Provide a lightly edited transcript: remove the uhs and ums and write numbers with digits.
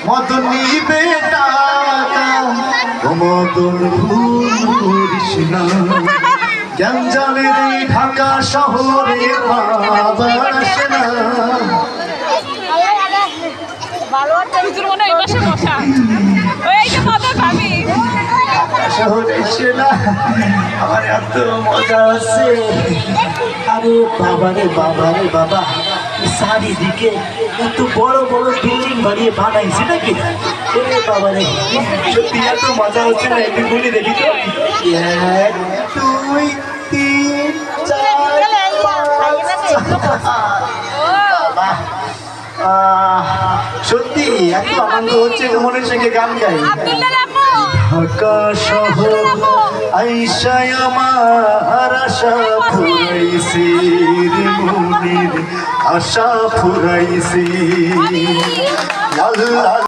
মদন নিবে টাকা ও মদন ভুল করিস না গ্যাঞ্জামের এই ঢাকা শহরে বাবা আসে না শহরে এসে না আমার এত মজা আছে আরে বাবারে বাবারে বাবা চারিদিকে এত বড় বড় বিল্ডিং বাড়িয়ে বানাইছে নাকি বাবারে সত্যি এত মজা হচ্ছে না একটু গুলি দেখি তো 1 2 3 4 সত্যি এত আনন্দ হচ্ছে মনের সঙ্গে গান গাই ঢাকা শহর আইসায় আমার আশা ফুরাইছি মনের আশা ফুরাইছি